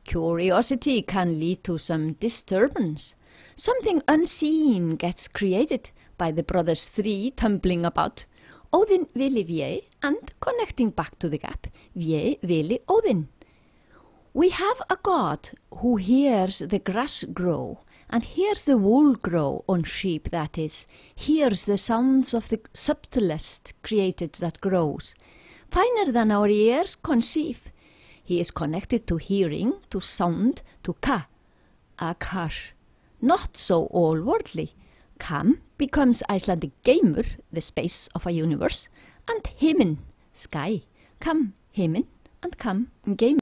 Curiosity can lead to some disturbance. Something unseen gets created by the brothers three tumbling about. Odin Vili Vie, and connecting back to the gap, Vie Vili Odin. We have a god who hears the grass grow, and hears the wool grow on sheep, that is, hears the sounds of the subtlest created that grows, finer than our ears conceive. He is connected to hearing, to sound, to ka, akash, not so all-worldly. Kam becomes Icelandic geimur, the space of a universe, and himin, sky. Kam, himin, and kam, geimur.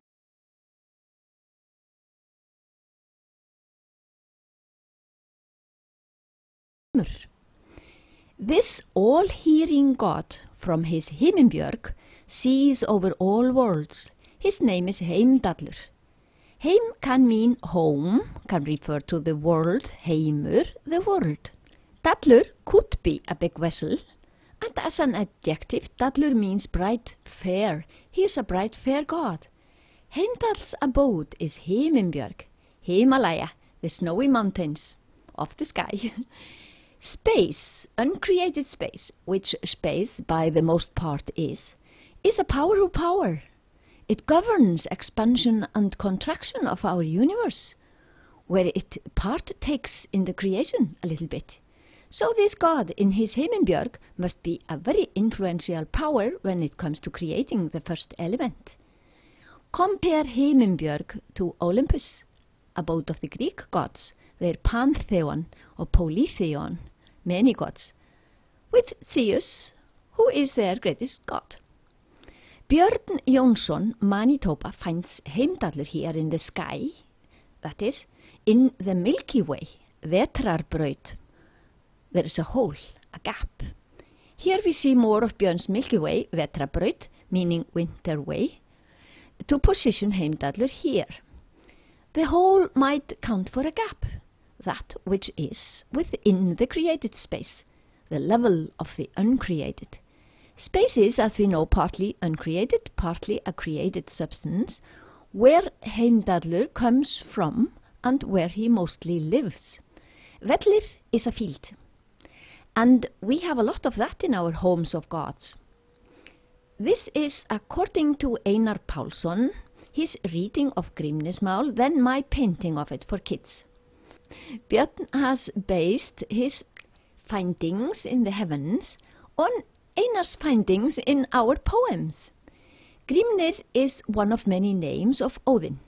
This all-hearing god from his Himinbjörg sees over all worlds. His name is Heimdallur. Heim can mean home, can refer to the world, heimur, the world. Dallur could be a big vessel, and as an adjective, Dallur means bright, fair. He is a bright, fair god. Heimdall's abode is Himinbjörg, Himalaya, the snowy mountains of the sky. Space, uncreated space, which space by the most part is a power of power. It governs expansion and contraction of our universe, where it partakes in the creation a little bit. So this god in his Himinbjörg must be a very influential power when it comes to creating the first element. Compare Himinbjörg to Olympus, abode of the Greek gods, their pantheon or polytheon, many gods, with Zeus, who is their greatest god. Björn Jónsson, Manitoba, finds Heimdallur here in the sky, that is, in the Milky Way, Vetrarbraut. There is a hole, a gap. Here we see more of Björn's Milky Way, Vetrarbraut, meaning winter way, to position Heimdallur here. The hole might count for a gap, that which is within the created space, the level of the uncreated. Space is, as we know, partly uncreated, partly a created substance, where Heimdallur comes from and where he mostly lives. Vellir is a field, and we have a lot of that in our homes of gods. This is, according to Einar Pálsson, his reading of Grímnismál, then my painting of it for kids. Björn has based his findings in the heavens on Einar's findings in our poems. Grímnir is one of many names of Odin.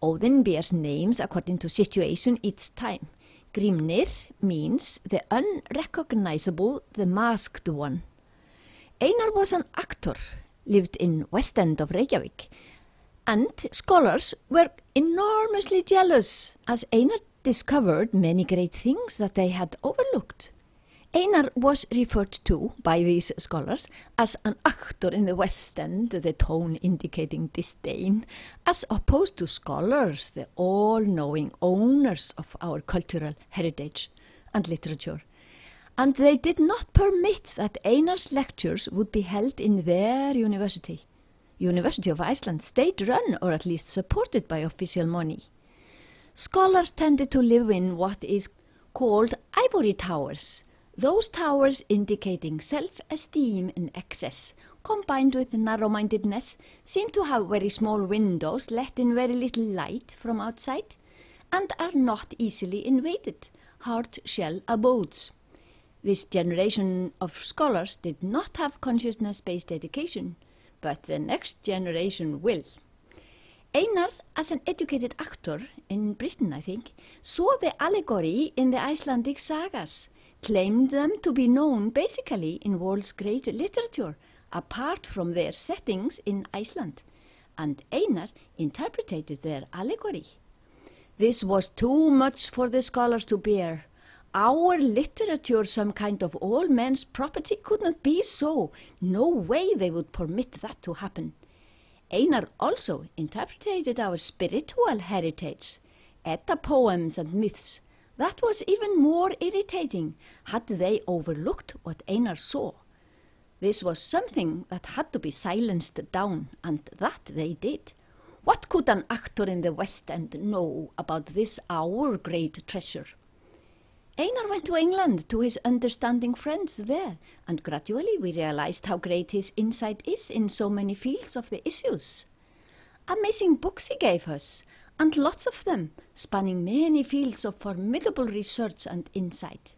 Odin bears names according to situation each time. Grímnir means the unrecognizable, the masked one. Einar was an actor, lived in West End of Reykjavík, and scholars were enormously jealous as Einar discovered many great things that they had overlooked. Einar was referred to by these scholars as an actor in the West End, the tone indicating disdain, as opposed to scholars, the all-knowing owners of our cultural heritage and literature. And they did not permit that Einar's lectures would be held in their university. University of Iceland, state-run or at least supported by official money. Scholars tended to live in what is called ivory towers, those towers indicating self-esteem in excess, combined with narrow-mindedness, seem to have very small windows let in very little light from outside, and are not easily invaded, hard-shell abodes. This generation of scholars did not have consciousness-based education, but the next generation will. Einar, as an educated actor in Britain, I think, saw the allegory in the Icelandic sagas, claimed them to be known basically in world's great literature, apart from their settings in Iceland, and Einar interpreted their allegory. This was too much for the scholars to bear. Our literature, some kind of all men's property, could not be so. No way they would permit that to happen. Einar also interpreted our spiritual heritage, Edda poems and myths. That was even more irritating, had they overlooked what Einar saw. This was something that had to be silenced down, and that they did. What could an actor in the West End know about this our great treasure? Einar went to England to his understanding friends there, and gradually we realized how great his insight is in so many fields of the issues. Amazing books he gave us, and lots of them, spanning many fields of formidable research and insight.